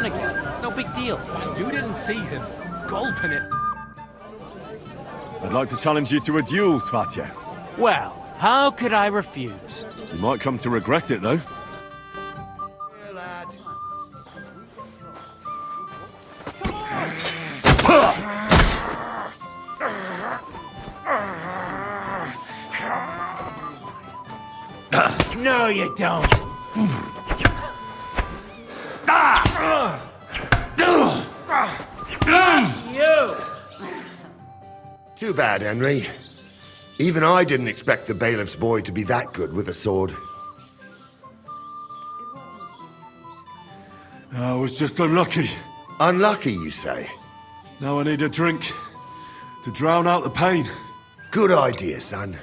again. It's no big deal. You didn't see him gulping it. I'd like to challenge you to a duel, Svatya. Well, how could I refuse? You might come to regret it, though. No, you don't. You! Too bad, Henry. Even I didn't expect the bailiff's boy to be that good with a sword. I was just unlucky. Unlucky, you say? Now I need a drink to drown out the pain. Good idea, son.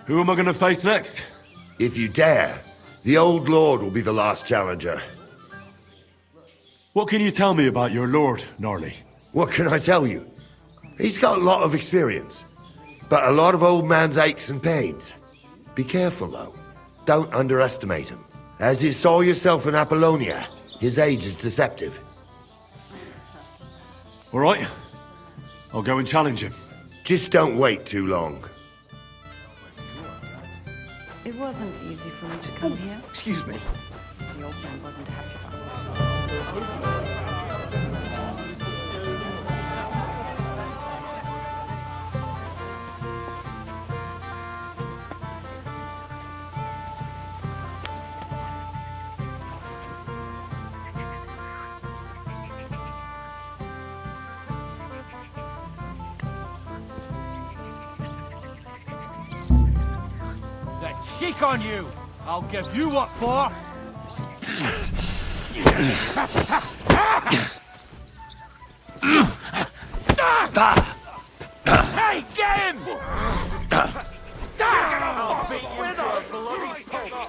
Who am I going to face next? If you dare, the old lord will be the last challenger. What can you tell me about your lord, Gnarly? What can I tell you? He's got a lot of experience, but a lot of old man's aches and pains. Be careful, though. Don't underestimate him. As you saw yourself in Apollonia, his age is deceptive. All right. I'll go and challenge him. Just don't wait too long. It wasn't easy for me to come here. Excuse me. The old man wasn't happy about it. Let's cheek on you. I'll give you what for. Hey, get him! I'll beat you to a bloody fucker.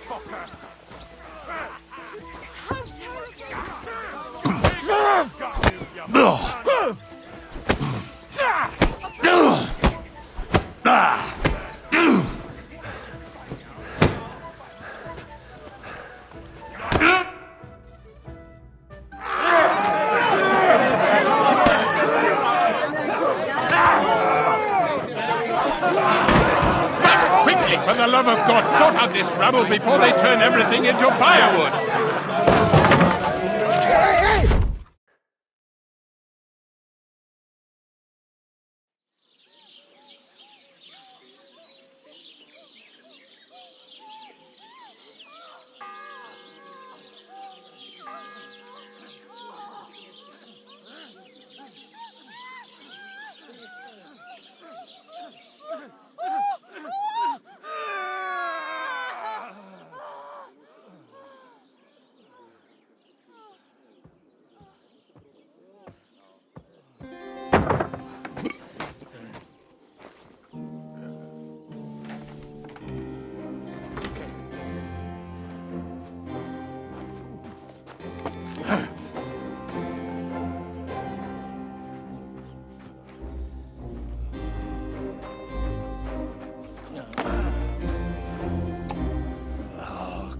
Quickly, for the love of God, sort out this rabble before they turn everything into firewood!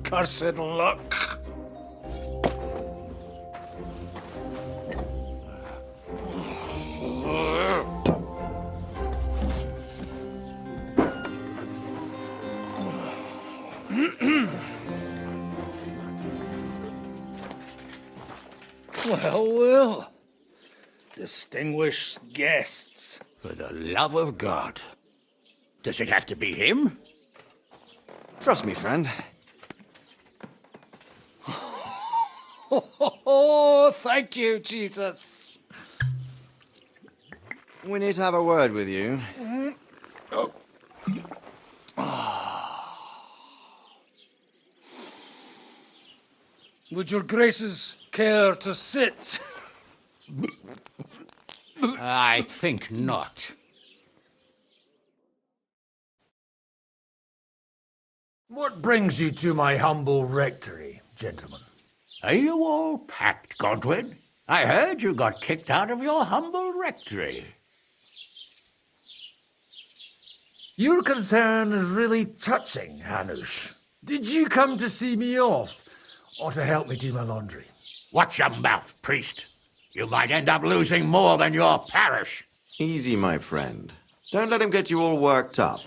Cursed luck. Well. Distinguished guests. For the love of God. Does it have to be him? Trust me, friend. Oh, thank you, Jesus. We need to have a word with you. Would your graces care to sit? I think not. What brings you to my humble rectory, gentlemen? Are you all packed, Godwin? I heard you got kicked out of your humble rectory. Your concern is really touching, Hanush. Did you come to see me off, or to help me do my laundry? Watch your mouth, priest. You might end up losing more than your parish. Easy, my friend. Don't let him get you all worked up.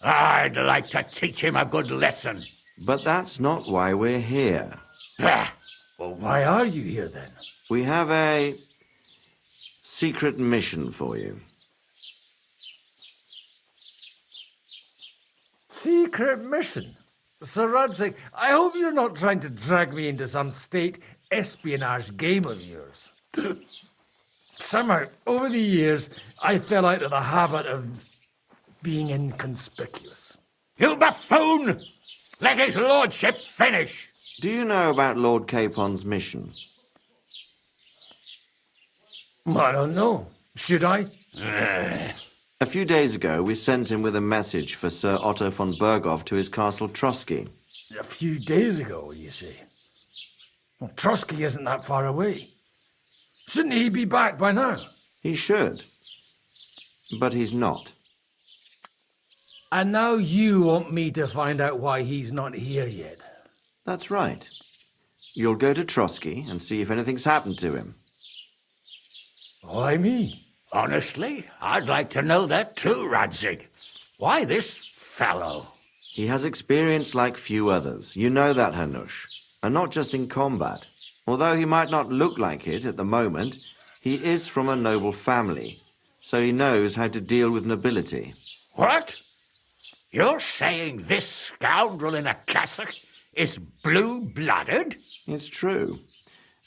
I'd like to teach him a good lesson. But that's not why we're here. Bah! Well, why are you here then? We have a secret mission for you. Secret mission? Sir Radzig, I hope you're not trying to drag me into some state espionage game of yours. Somehow, over the years, I fell out of the habit of being inconspicuous. You buffoon! Let his lordship finish! Do you know about Lord Capon's mission? I don't know. Should I? A few days ago, we sent him with a message for Sir Otto von Berghoff to his castle Trotsky. A few days ago, you say? Well, Trotsky isn't that far away. Shouldn't he be back by now? He should. But he's not. And now you want me to find out why he's not here yet. That's right. You'll go to Trotsky and see if anything's happened to him. Why me? Honestly, I'd like to know that too, Radzig. Why this fellow? He has experience like few others. You know that, Hanush. And not just in combat. Although he might not look like it at the moment, he is from a noble family, so he knows how to deal with nobility. What? You're saying this scoundrel in a cassock is blue-blooded? It's true.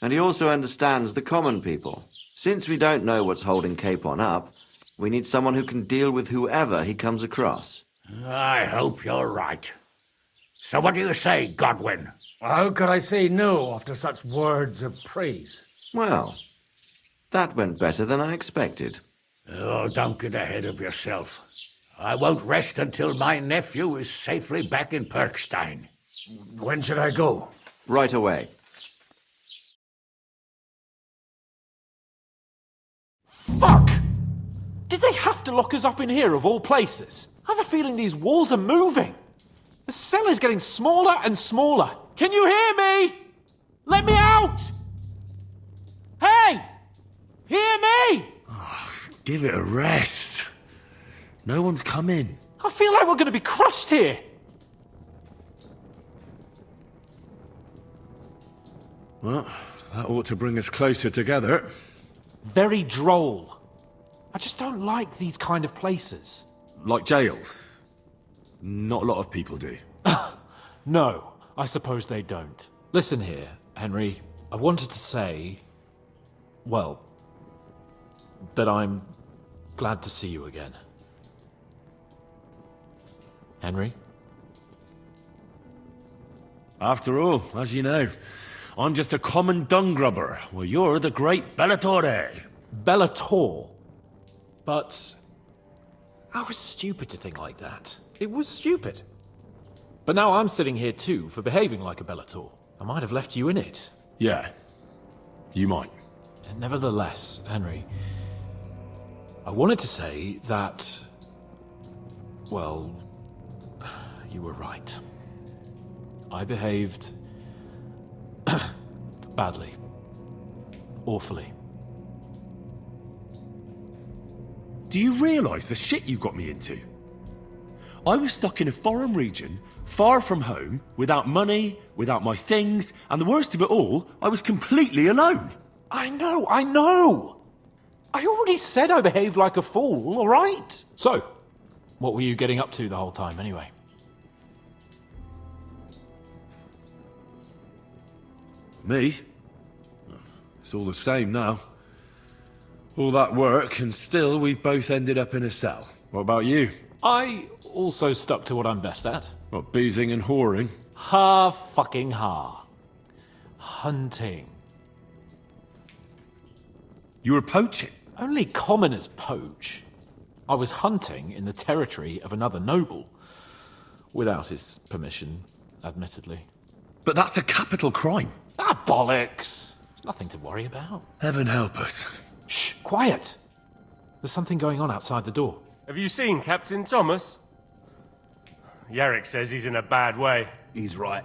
And he also understands the common people. Since we don't know what's holding Capon up, we need someone who can deal with whoever he comes across. I hope you're right. So what do you say, Godwin? How could I say no after such words of praise? Well, that went better than I expected. Oh, don't get ahead of yourself. I won't rest until my nephew is safely back in Perkstein. When should I go? Right away. Fuck! Did they have to lock us up in here of all places? I have a feeling these walls are moving. The cell is getting smaller and smaller. Can you hear me? Let me out! Hey! Hear me! Give it a rest. No one's coming. I feel like we're going to be crushed here. Well, that ought to bring us closer together. Very droll. I just don't like these kind of places. Like jails. Not a lot of people do. No, I suppose they don't. Listen here, Henry. I wanted to say, well, that I'm glad to see you again. Henry? After all, as you know, I'm just a common dung grubber, while you're the great Bellatore. Bellator. But I was stupid to think like that. It was stupid. But now I'm sitting here too for behaving like a Bellator. I might have left you in it. Yeah, you might. And nevertheless, Henry, I wanted to say that, well, you were right. I behaved badly. Awfully. Do you realise the shit you got me into? I was stuck in a foreign region, far from home, without money, without my things, and the worst of it all, I was completely alone. I know! I already said I behaved like a fool, all right? So, what were you getting up to the whole time, anyway? Me? It's all the same now. All that work, and still we've both ended up in a cell. What about you? I also stuck to what I'm best at. What, boozing and whoring? Ha. Hunting. You were poaching? Only commoners poach. I was hunting in the territory of another noble. Without his permission, admittedly. But that's a capital crime. Ah, bollocks! Nothing to worry about. Heaven help us. Shh, quiet! There's something going on outside the door. Have you seen Captain Thomas? Yarrick says he's in a bad way. He's right.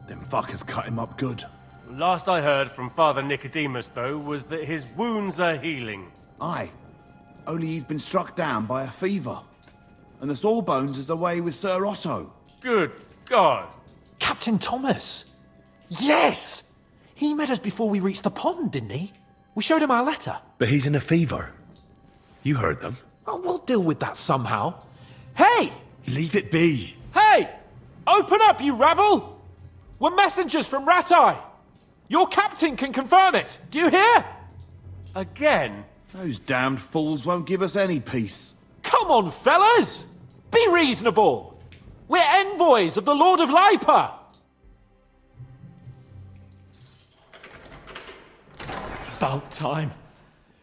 Them fuckers cut him up good. Last I heard from Father Nicodemus, though, was that his wounds are healing. Aye. Only he's been struck down by a fever. And the Sawbones is away with Sir Otto. Good God. Captain Thomas! Yes! He met us before we reached the pond, didn't he? We showed him our letter. But he's in a fever. You heard them. Oh, we'll deal with that somehow. Hey! Leave it be. Hey! Open up, you rabble! We're messengers from Ratai. Your captain can confirm it. Do you hear? Again? Those damned fools won't give us any peace. Come on, fellas! Be reasonable. We're envoys of the Lord of Lipa. About time.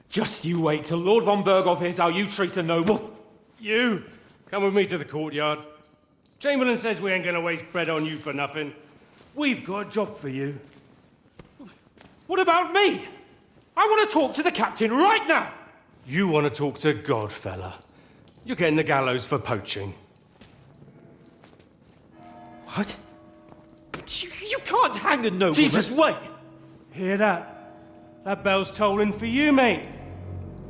Just you wait till Lord von Berghoff hears how you treat a noble. You, come with me to the courtyard. Chamberlain says we ain't gonna waste bread on you for nothing. We've got a job for you. What about me? I want to talk to the captain right now. You want to talk to God, fella. You're getting the gallows for poaching. What? But you can't hang a nobleman. Jesus, wait! Hear that? That bell's tolling for you, mate.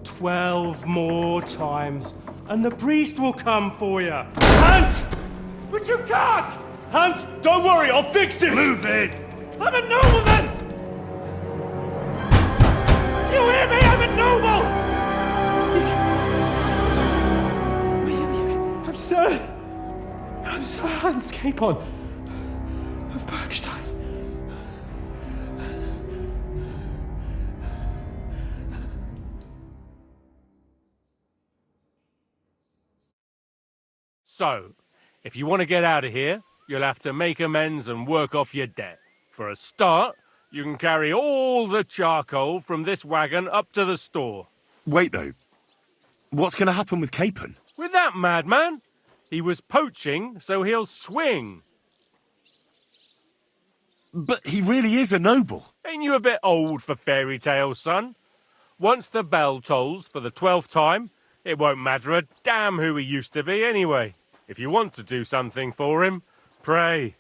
12 more times, and the priest will come for you. Hans! But you can't! Hans, don't worry, I'll fix it! Move it! I'm a nobleman! You hear me? I'm a noble! I'm Sir Hans Capon of Bergstein. So, if you want to get out of here, you'll have to make amends and work off your debt. For a start, you can carry all the charcoal from this wagon up to the store. Wait, though. What's going to happen with Capon? With that madman? He was poaching, so he'll swing. But he really is a noble. Ain't you a bit old for fairy tales, son? Once the bell tolls for the 12th time, it won't matter a damn who he used to be anyway. If you want to do something for him, pray.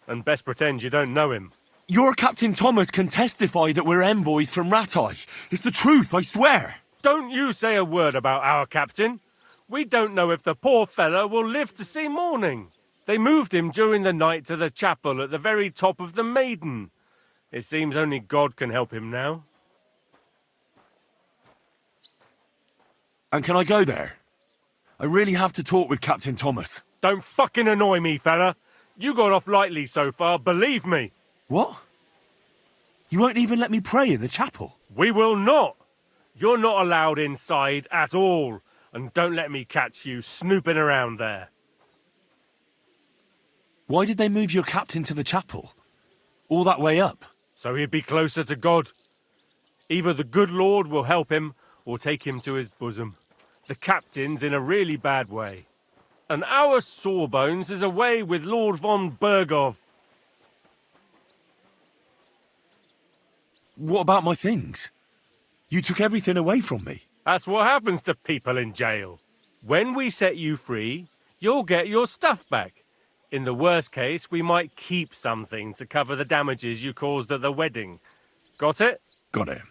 And best pretend you don't know him. Your Captain Thomas can testify that we're envoys from Ratai. It's the truth, I swear. Don't you say a word about our captain. We don't know if the poor fella will live to see morning. They moved him during the night to the chapel at the very top of the Maiden. It seems only God can help him now. And can I go there? I really have to talk with Captain Thomas. Don't fucking annoy me, fella. You got off lightly so far, believe me. What? You won't even let me pray in the chapel? We will not. You're not allowed inside at all. And don't let me catch you snooping around there. Why did they move your captain to the chapel? All that way up? So he'd be closer to God. Either the good Lord will help him, or take him to his bosom. The captain's in a really bad way. And our Sawbones is away with Lord von Berghoff. What about my things? You took everything away from me. That's what happens to people in jail. When we set you free, you'll get your stuff back. In the worst case, we might keep something to cover the damages you caused at the wedding. Got it? Got it.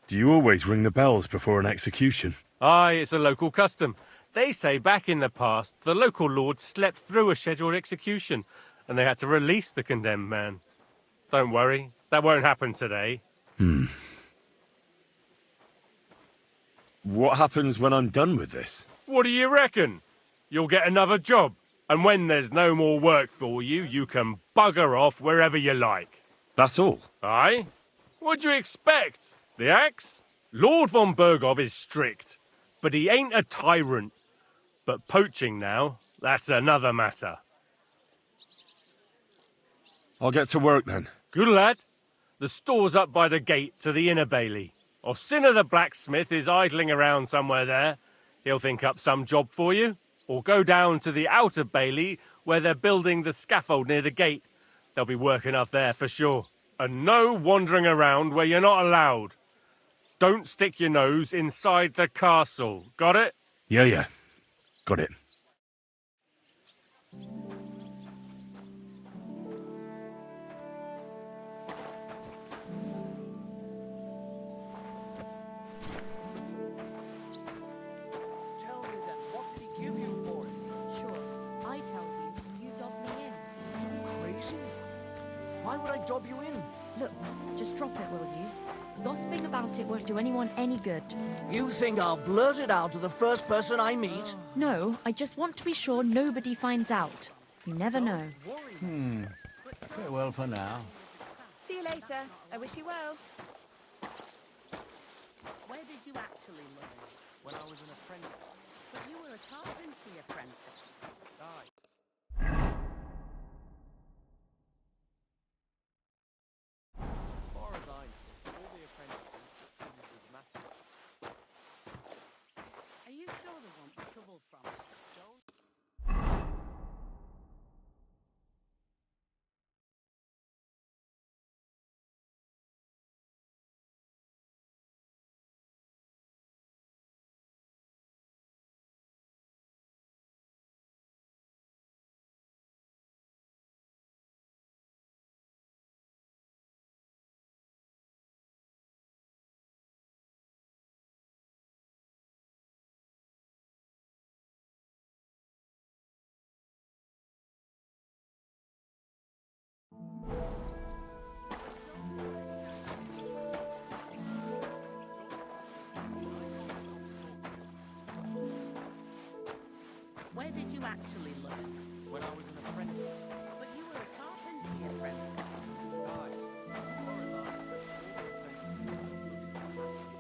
Do you always ring the bells before an execution? Aye, it's a local custom. They say back in the past, the local lord slept through a scheduled execution, and they had to release the condemned man. Don't worry, that won't happen today. What happens when I'm done with this? What do you reckon? You'll get another job, and when there's no more work for you, you can bugger off wherever you like. That's all? Aye? What'd you expect? The axe? Lord von Berghoff is strict, but he ain't a tyrant. But poaching now, that's another matter. I'll get to work then. Good lad. The store's up by the gate to the inner bailey. Orsina the blacksmith is idling around somewhere there. He'll think up some job for you. Or go down to the outer bailey where they're building the scaffold near the gate. They'll be working up there for sure. And no wandering around where you're not allowed. Don't stick your nose inside the castle. Got it? Yeah. Got it. Tell me then, what did he give you for it? Sure, I tell you, you dob me in. Crazy? Why would I dob you in? Look, just drop it, will you? Gossiping about it won't do anyone any good. You think I'll blurt it out to the first person I meet? No, I just want to be sure nobody finds out. You never know. Farewell for now. See you later. I wish you well. Where did you actually learn? When I was an apprentice. But you were a carpentry apprentice. Aye. As far as I know, all the apprentices succeeded with masters. Are you sure there won't be trouble from it? Don't... Where did you actually learn? When I was an apprentice. But you were a carpentry apprentice. Aye. As far as I know, all the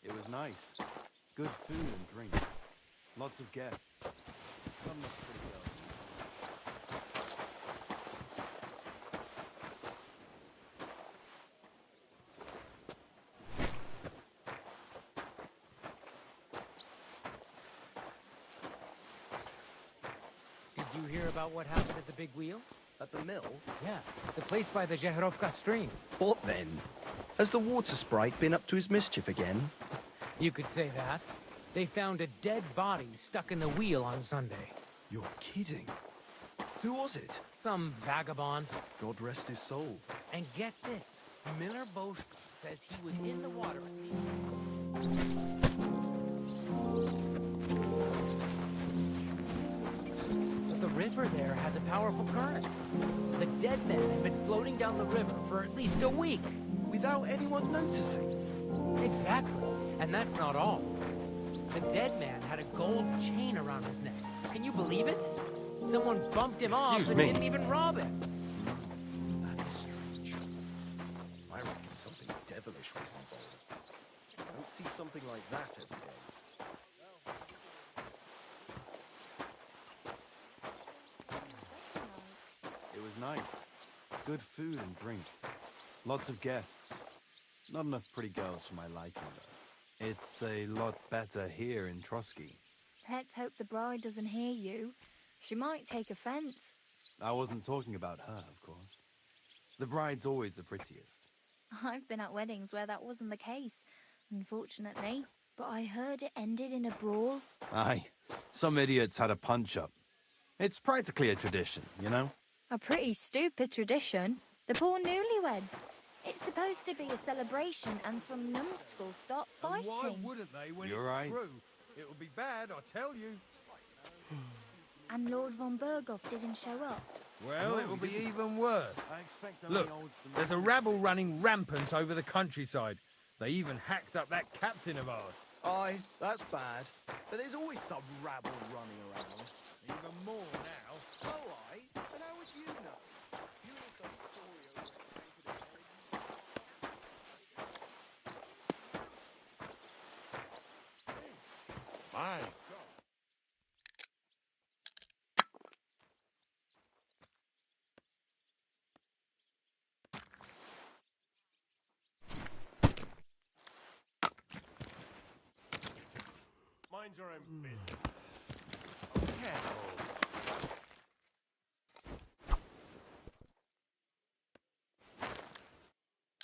It was nice. Good food and drink. Lots of guests. Some look pretty girls. Did you hear about what happened at the big wheel? At the mill? Yeah, the place by the Zheherovka stream. What then? Has the water sprite been up to his mischief again? You could say that. They found a dead body stuck in the wheel on Sunday. You're kidding. Who was it? Some vagabond. God rest his soul. And get this, Miller Bosch says he was in the water. But the river there has a powerful current. The dead man had been floating down the river for at least a week. Without anyone noticing? Exactly. And that's not all. The dead man had a gold chain around his neck. Can you believe it? Someone bumped him off and didn't even rob him. That is strange. I reckon something devilish was involved. I don't see something like that every day. It was nice. Good food and drink. Lots of guests. Not enough pretty girls for my liking, though. It's a lot better here in Trotsky. Let's hope the bride doesn't hear you. She might take offense. I wasn't talking about her, of course. The bride's always the prettiest. I've been at weddings where that wasn't the case, unfortunately. But I heard it ended in a brawl. Aye, some idiots had a punch-up. It's practically a tradition, you know? A pretty stupid tradition. The poor newlyweds. It's supposed to be a celebration and some numbskulls start fighting. Why wouldn't they when You're it's right. true? It would be bad, I tell you. And Lord von Berghoff didn't show up. Well, it will be even worse. I expect only Look, old there's a rabble running rampant over the countryside. They even hacked up that captain of ours. Aye, that's bad. But there's always some rabble running around. Even more now. Oh, aye? And how would you know? You hear some story of My Mind your own business. Oh, careful.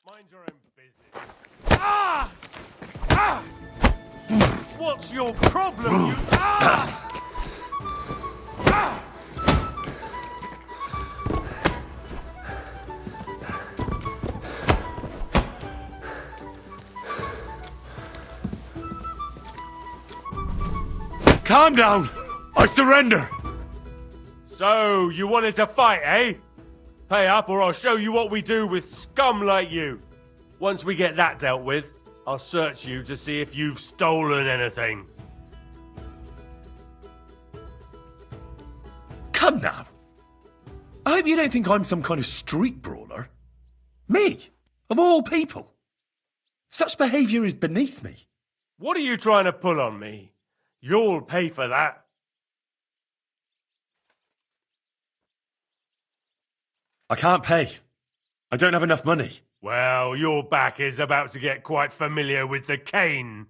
Mind your own business. Ah! Ah! What's your problem, you? Ah! Ah! Calm down! I surrender! So, you wanted to fight, eh? Pay up or I'll show you what we do with scum like you. Once we get that dealt with, I'll search you to see if you've stolen anything. Come now. I hope you don't think I'm some kind of street brawler. Me, of all people. Such behaviour is beneath me. What are you trying to pull on me? You'll pay for that. I can't pay. I don't have enough money. Well, your back is about to get quite familiar with the cane.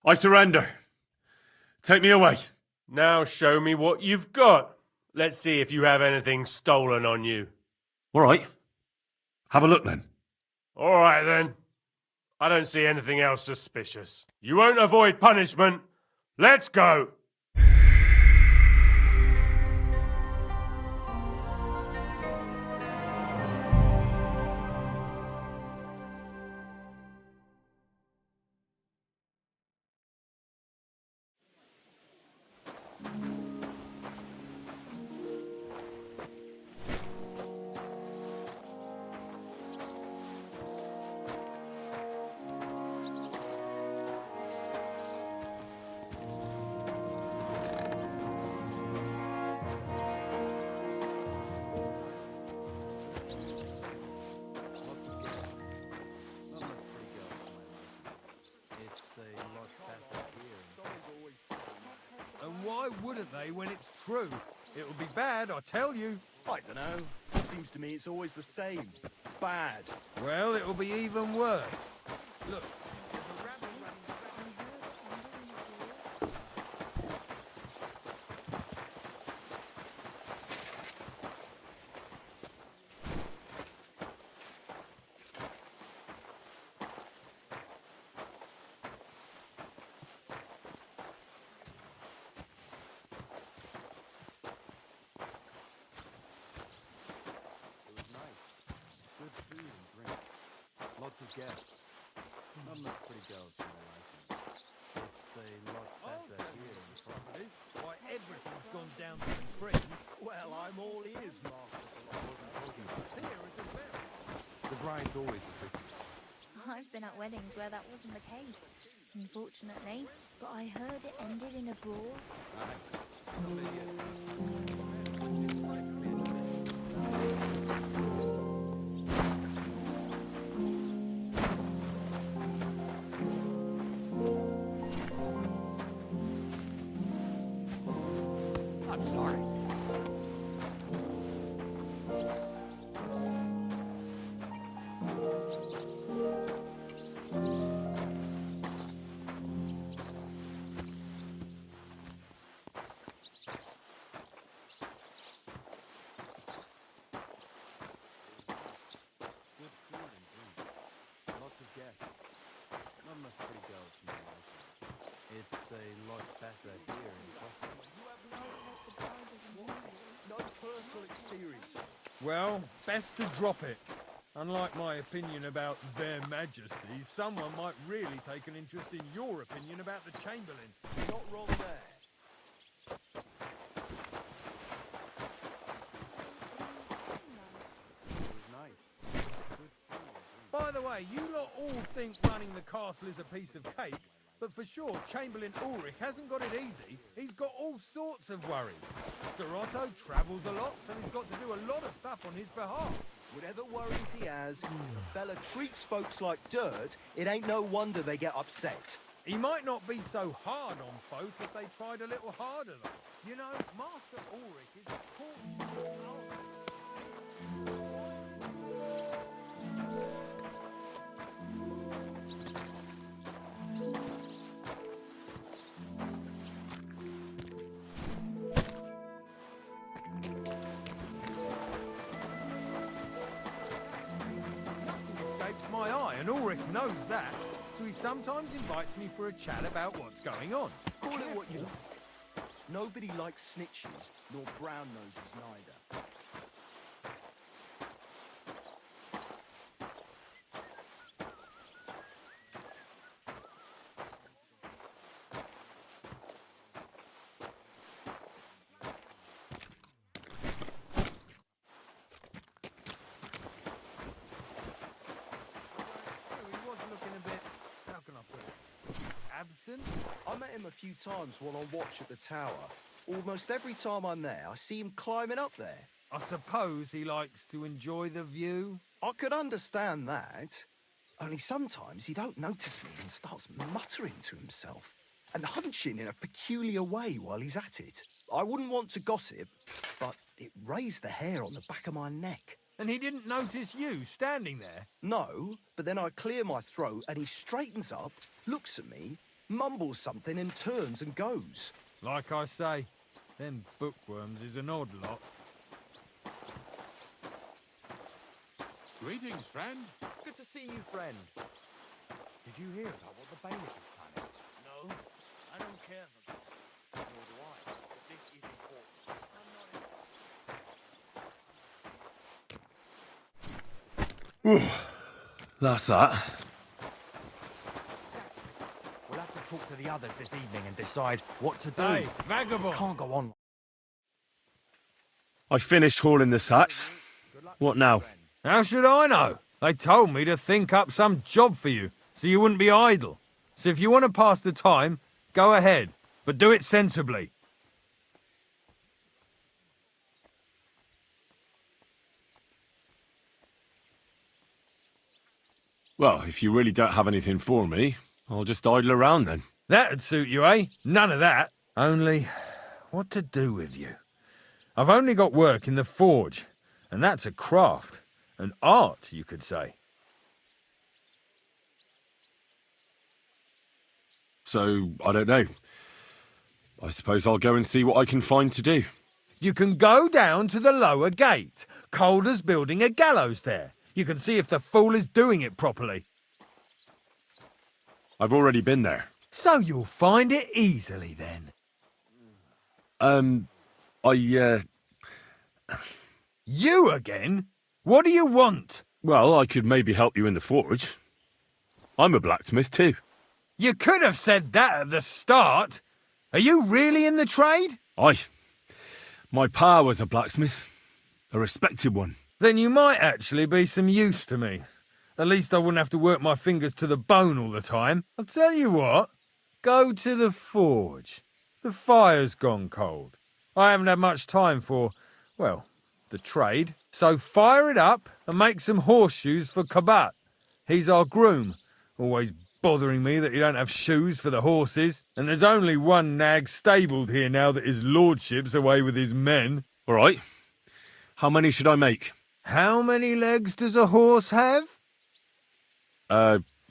I surrender. Take me away. Now show me what you've got. Let's see if you have anything stolen on you. All right. Have a look then. All right then. I don't see anything else suspicious. You won't avoid punishment. Let's go. And why wouldn't they when it's true? It would be bad, I tell you. I don't know. It seems to me it's always the same. Bad. Well, it'll be even worse. Look. Lots of guests. Not enough pretty girls for my liking. It's a lot better here in the property. Why, everything's gone down to the tree. Well, I'm all ears, Master. I wasn't talking about here as well. The bride's always the prettiest. I've been at weddings where that wasn't the case, unfortunately. But I heard it ended in a brawl. I'm sorry. Lots of guests. Not enough pretty girls for my liking. It's a lot better here in Scotland. No personal experience. Well, best to drop it. Unlike my opinion about their majesties, someone might really take an interest in your opinion about the Chamberlain. Not wrong there. It was nice. Good food. By the way, you lot all think running the castle is a piece of cake, but for sure, Chamberlain Ulrich hasn't got it easy. He's got all sorts of worries. Sir Otto travels a lot, so he's got to do a lot of stuff on his behalf. Whatever worries he has, if the fella treats folks like dirt, it ain't no wonder they get upset. He might not be so hard on folk if they tried a little harder, though. You know, Master Ulrich is a court... Ulrich knows that, so he sometimes invites me for a chat about what's going on. Call it what you like. Nobody likes snitches, nor brown noses neither. He was looking a bit, how can I put it, absent? I met him a few times while on watch at the tower. Almost every time I'm there, I see him climbing up there. I suppose he likes to enjoy the view. I could understand that. Only sometimes he don't notice me and starts muttering to himself and hunching in a peculiar way while he's at it. I wouldn't want to gossip, but it raised the hair on the back of my neck. And he didn't notice you standing there? No, but then I clear my throat and he straightens up, looks at me, mumbles something and turns and goes. Like I say, them bookworms is an odd lot. Greetings, friend. Good to see you, friend. Did you hear about what the bailiff is planning? No, I don't care for that. Nor do I. But this is important. I'm not That's that. We'll have to talk to the others this evening and decide what to do. Hey, vagabond! Can't go on. I finished hauling the sacks. What now? How should I know? They told me to think up some job for you, so you wouldn't be idle. So if you want to pass the time, go ahead, but do it sensibly. Well, if you really don't have anything for me, I'll just idle around then. That'd suit you, eh? None of that. Only, what to do with you? I've only got work in the forge, and that's a craft. An art, you could say. So, I don't know. I suppose I'll go and see what I can find to do. You can go down to the lower gate. Calder's building a gallows there. You can see if the fool is doing it properly. I've already been there. So you'll find it easily then. You again? What do you want? Well, I could maybe help you in the forge. I'm a blacksmith too. You could have said that at the start. Are you really in the trade? My pa was a blacksmith. A respected one. Then you might actually be some use to me. At least I wouldn't have to work my fingers to the bone all the time. I'll tell you what. Go to the forge. The fire's gone cold. I haven't had much time for, well, the trade. So fire it up and make some horseshoes for Kabat. He's our groom. Always bothering me that he don't have shoes for the horses. And there's only one nag stabled here now that his lordship's away with his men. All right. How many should I make? How many legs does a horse have?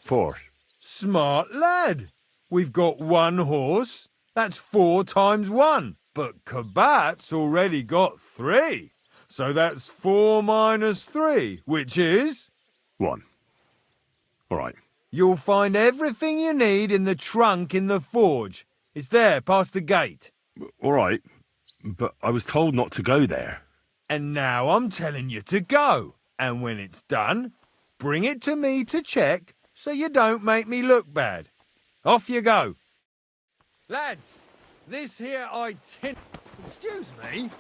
4. Smart lad. We've got one horse. That's 4 times 1. But Kabat's already got 3. So that's 4 minus 3, which is... 1. All right. You'll find everything you need in the trunk in the forge. It's there, past the gate. All right. But I was told not to go there. And now I'm telling you to go. And when it's done, bring it to me to check so you don't make me look bad. Off you go. Lads, this here itinerary... Excuse me?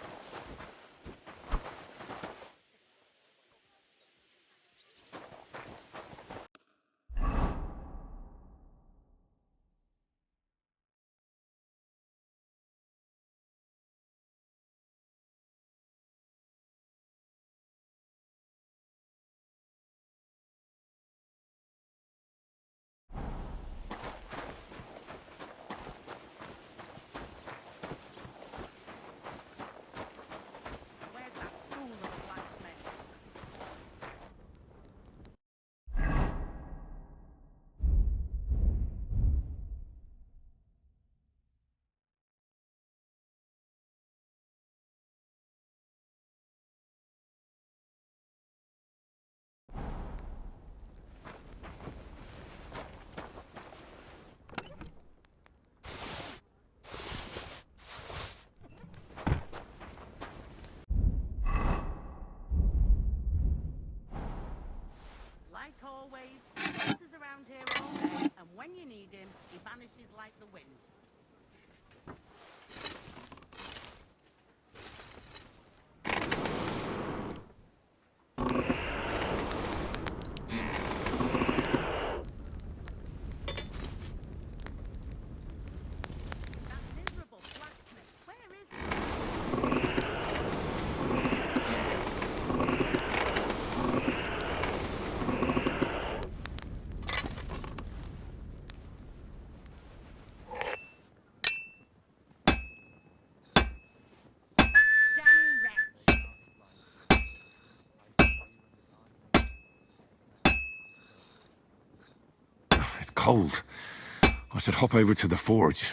around here all day, and when you need him, he vanishes like the wind. That miserable blacksmith, where is he? Damn wretch! It's cold. I should hop over to the forge.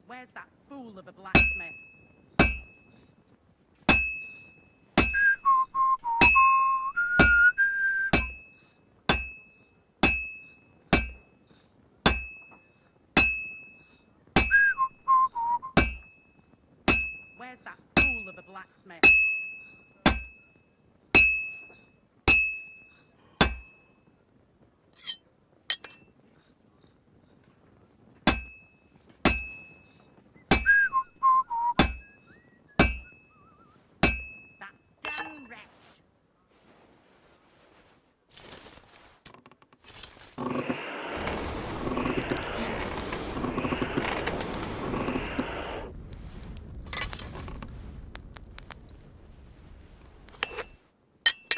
Where's that fool of a blacksmith? Where's that fool of a blacksmith? That damn wretch!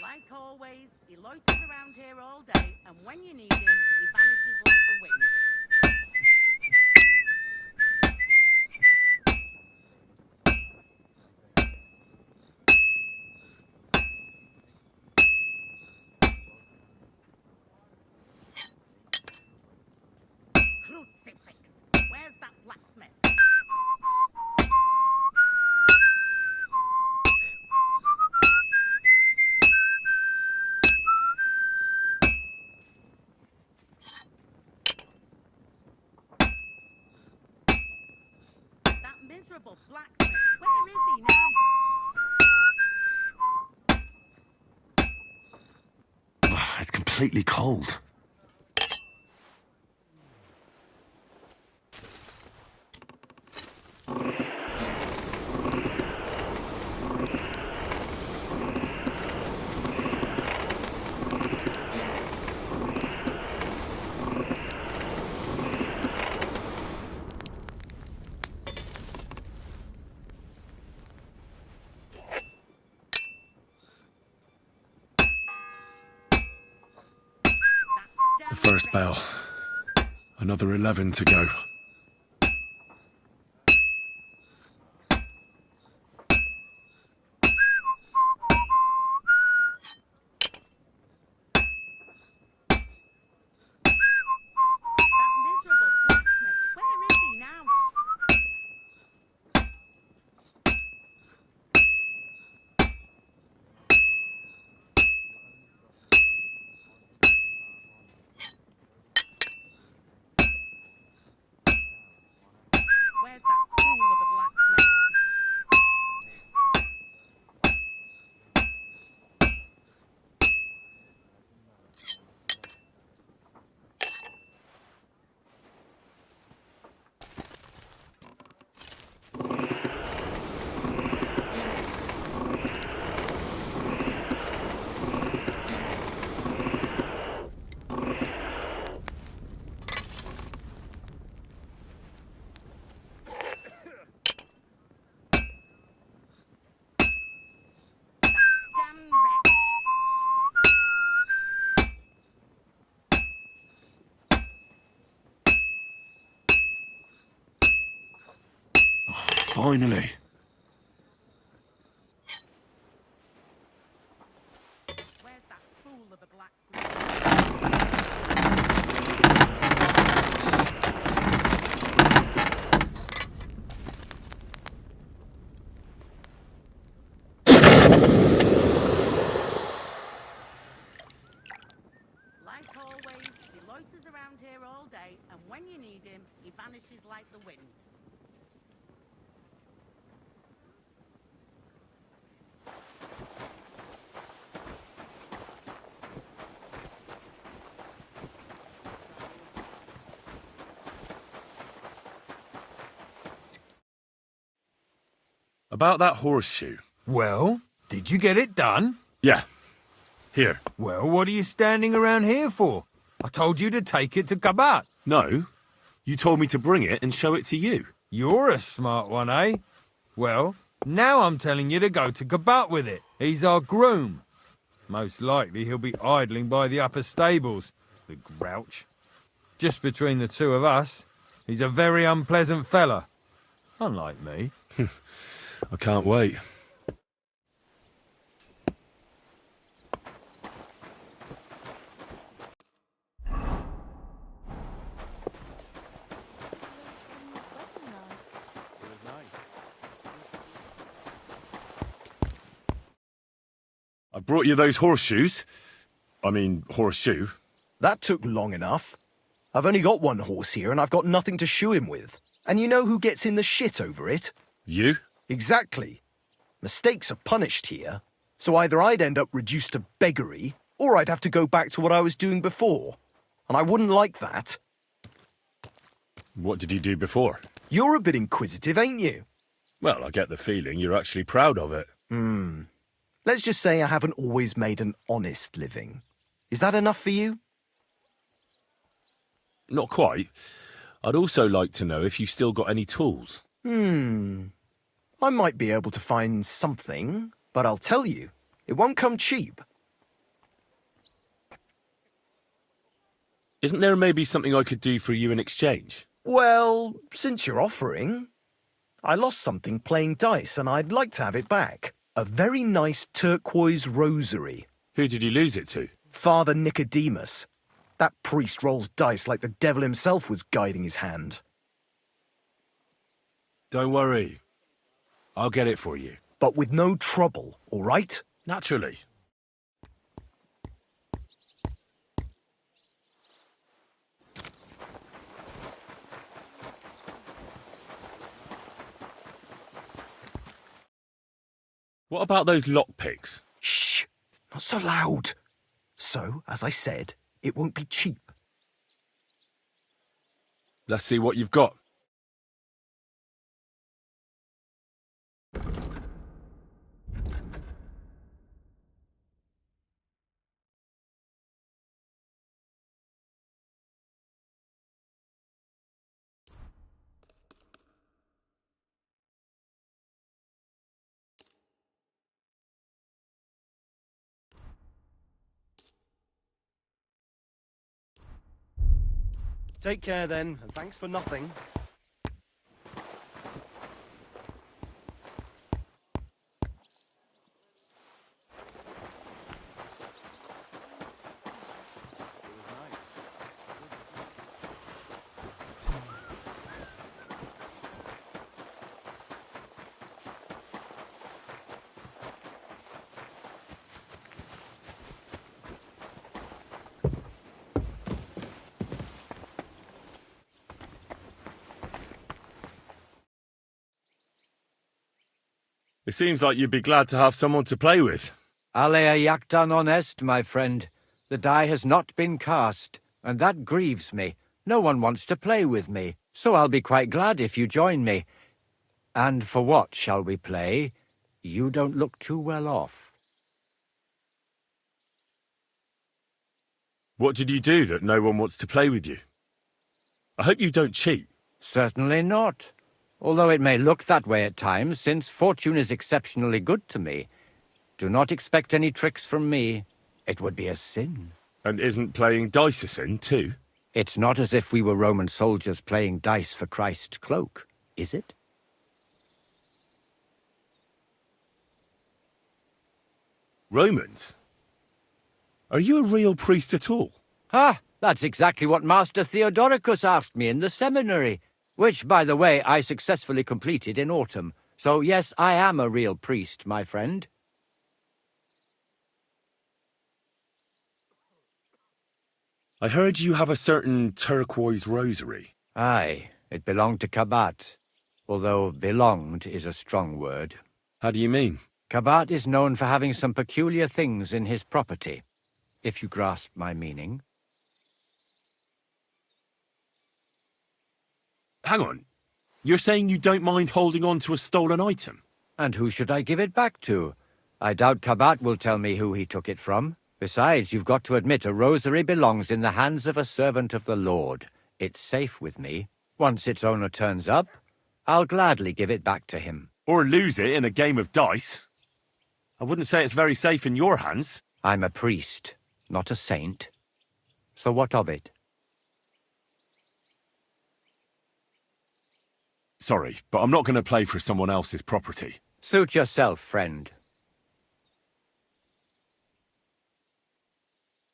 Like always, he loiters around here all day, and when you need him, he vanishes like the wind. Crucifix! Where's that blacksmith? That miserable blacksmith! Where is he now? It's completely cold. The first bell. Another 11 to go. That miserable blacksmith! Where is he now? Where's that fool of a blacksmith? Damn wretch! Finally. Where's that fool of a blacksmith? loiters around here all day, and when you need him, he vanishes like the wind. About that horseshoe. Well, did you get it done? Yeah. Here. Well, what are you standing around here for? I told you to take it to Kabat. No. You told me to bring it and show it to you. You're a smart one, eh? Well, now I'm telling you to go to Kabat with it. He's our groom. Most likely he'll be idling by the upper stables, the grouch. Just between the two of us, he's a very unpleasant fella. Unlike me. I can't wait. I brought you those horseshoes. I mean, horseshoe. That took long enough. I've only got one horse here and I've got nothing to shoe him with. And you know who gets in the shit over it? You? Exactly. Mistakes are punished here, so either I'd end up reduced to beggary, or I'd have to go back to what I was doing before. And I wouldn't like that. What did you do before? You're a bit inquisitive, ain't you? Well, I get the feeling you're actually proud of it. Let's just say I haven't always made an honest living. Is that enough for you? Not quite. I'd also like to know if you've still got any tools. I might be able to find something, but I'll tell you, it won't come cheap. Isn't there maybe something I could do for you in exchange? Well, since you're offering, I lost something playing dice and I'd like to have it back. A very nice turquoise rosary. Who did you lose it to? Father Nicodemus. That priest rolls dice like the devil himself was guiding his hand. Don't worry. I'll get it for you. But with no trouble, all right? Naturally. What about those lockpicks? Shh! Not so loud. So, as I said, it won't be cheap. Let's see what you've got. Take care then, and thanks for nothing. It seems like you'd be glad to have someone to play with. Alea jacta non est, my friend. The die has not been cast, and that grieves me. No one wants to play with me, so I'll be quite glad if you join me. And for what shall we play? You don't look too well off. What did you do that no one wants to play with you? I hope you don't cheat. Certainly not. Although it may look that way at times, since fortune is exceptionally good to me. Do not expect any tricks from me. It would be a sin. And isn't playing dice a sin, too? It's not as if we were Roman soldiers playing dice for Christ's cloak, is it? Romans? Are you a real priest at all? Ah, that's exactly what Master Theodoricus asked me in the seminary. Which, by the way, I successfully completed in autumn. So yes, I am a real priest, my friend. I heard you have a certain turquoise rosary. Aye, it belonged to Kabat, although belonged is a strong word. How do you mean? Kabat is known for having some peculiar things in his property, if you grasp my meaning. Hang on. You're saying you don't mind holding on to a stolen item? And who should I give it back to? I doubt Kabat will tell me who he took it from. Besides, you've got to admit a rosary belongs in the hands of a servant of the Lord. It's safe with me. Once its owner turns up, I'll gladly give it back to him. Or lose it in a game of dice? I wouldn't say it's very safe in your hands. I'm a priest, not a saint. So what of it? Sorry, but I'm not going to play for someone else's property. Suit yourself, friend.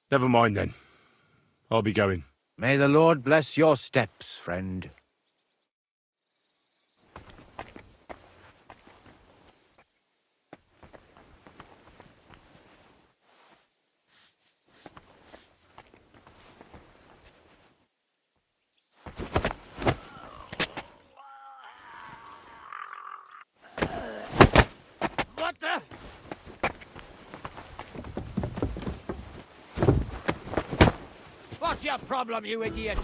Never mind then. I'll be going. May the Lord bless your steps, friend. What the? What's your problem, you idiot?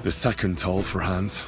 The second toll for Hans.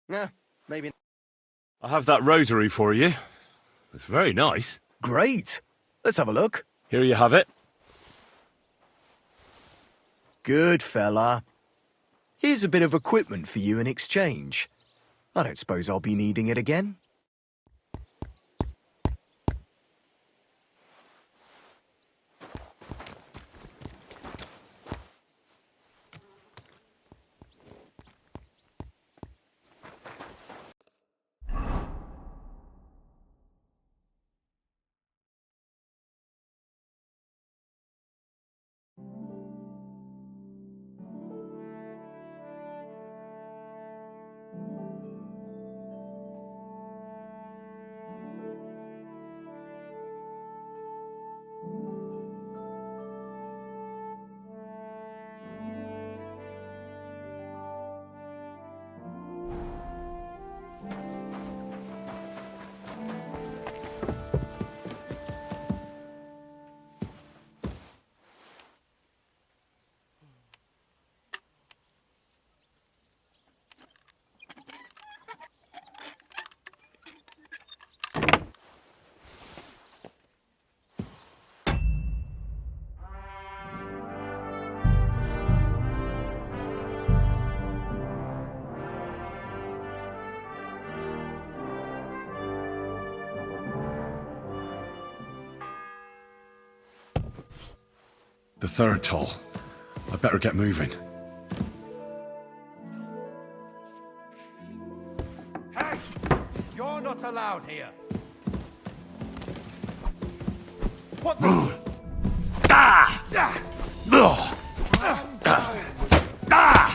Yeah, maybe. I have that rosary for you. It's very nice. Great. Let's have a look. Here you have it. Good fella. Here's a bit of equipment for you in exchange. I don't suppose I'll be needing it again. The third toll. I better get moving. Hey! You're not allowed here. What the? Ah! Ah! Ah!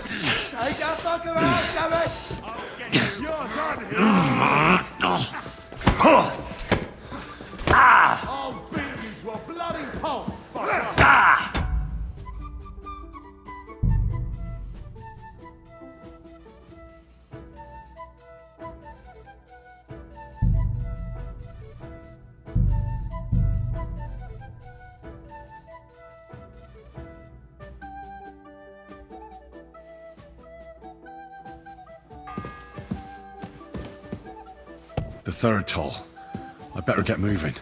Take that fucker out, damn it! I'll get you. You're done here. I'll beat you to a bloody pulp, fucker! The third toll. I better get moving.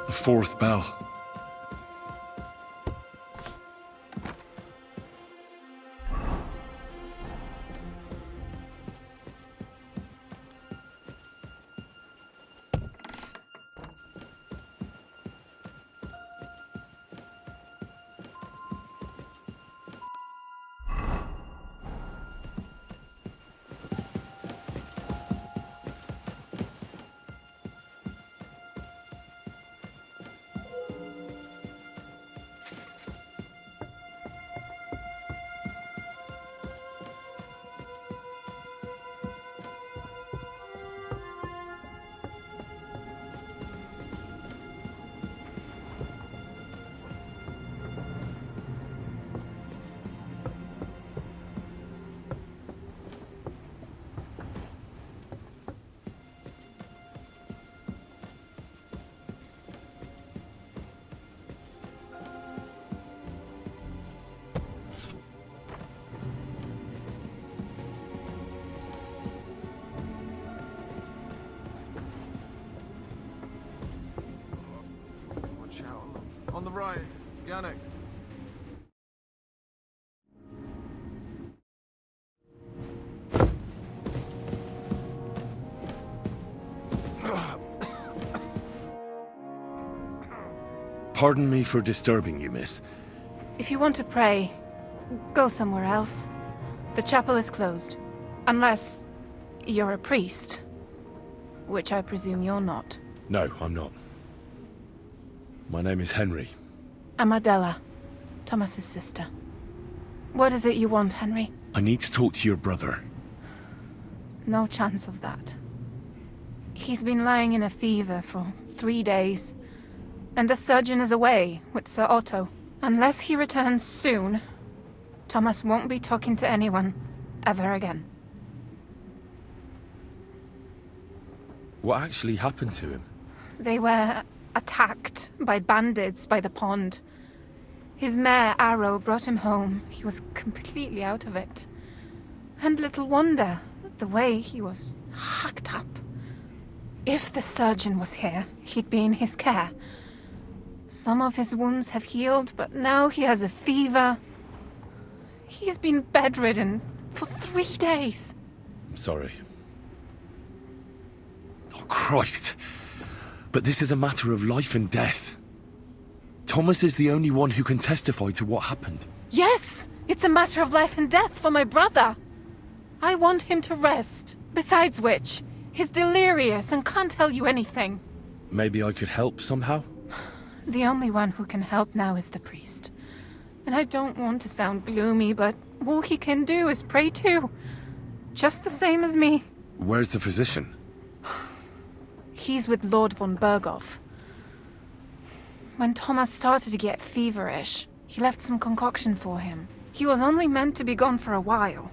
The fourth bell. On the right, Yannick. Pardon me for disturbing you, miss. If you want to pray, go somewhere else. The chapel is closed. Unless you're a priest. Which I presume you're not. No, I'm not. My name is Henry. I'm Adela, Thomas's sister. What is it you want, Henry? I need to talk to your brother. No chance of that. He's been lying in a fever for 3 days. And the surgeon is away with Sir Otto. Unless he returns soon, Thomas won't be talking to anyone ever again. What actually happened to him? They were attacked by bandits by the pond. His mare, Arrow, brought him home. He was completely out of it. And little wonder, the way he was hacked up. If the surgeon was here, he'd be in his care. Some of his wounds have healed, but now he has a fever. He's been bedridden for 3 days. I'm sorry. Oh, Christ! But this is a matter of life and death. Thomas is the only one who can testify to what happened. Yes! It's a matter of life and death for my brother. I want him to rest. Besides which, he's delirious and can't tell you anything. Maybe I could help somehow? The only one who can help now is the priest. And I don't want to sound gloomy, but all he can do is pray too. Just the same as me. Where's the physician? He's with Lord von Berghoff. When Thomas started to get feverish, he left some concoction for him. He was only meant to be gone for a while.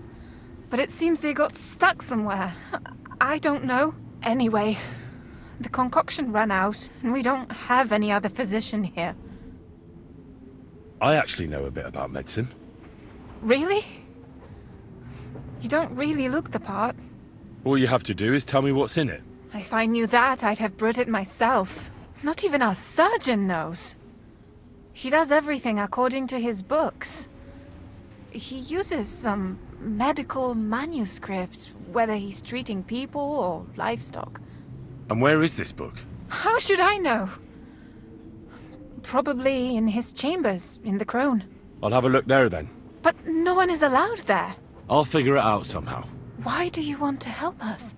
But it seems they got stuck somewhere. I don't know. Anyway, the concoction ran out, and we don't have any other physician here. I actually know a bit about medicine. Really? You don't really look the part. All you have to do is tell me what's in it. If I knew that, I'd have brewed it myself. Not even our surgeon knows. He does everything according to his books. He uses some medical manuscript, whether he's treating people or livestock. And where is this book? How should I know? Probably in his chambers, in the Crone. I'll have a look there then. But no one is allowed there. I'll figure it out somehow. Why do you want to help us?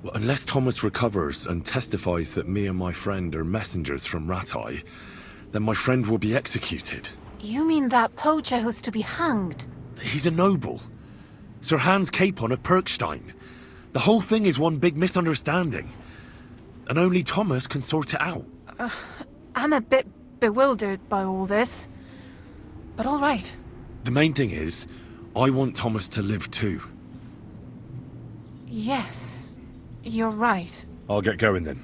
Well, unless Thomas recovers and testifies that me and my friend are messengers from Ratai, then my friend will be executed. You mean that poacher who's to be hanged? He's a noble. Sir Hans Capon of Perkstein. The whole thing is one big misunderstanding. And only Thomas can sort it out. I'm a bit bewildered by all this. But all right. The main thing is, I want Thomas to live too. Yes, you're right. I'll get going then.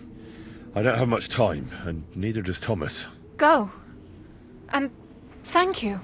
I don't have much time, and neither does Thomas. Go. And thank you.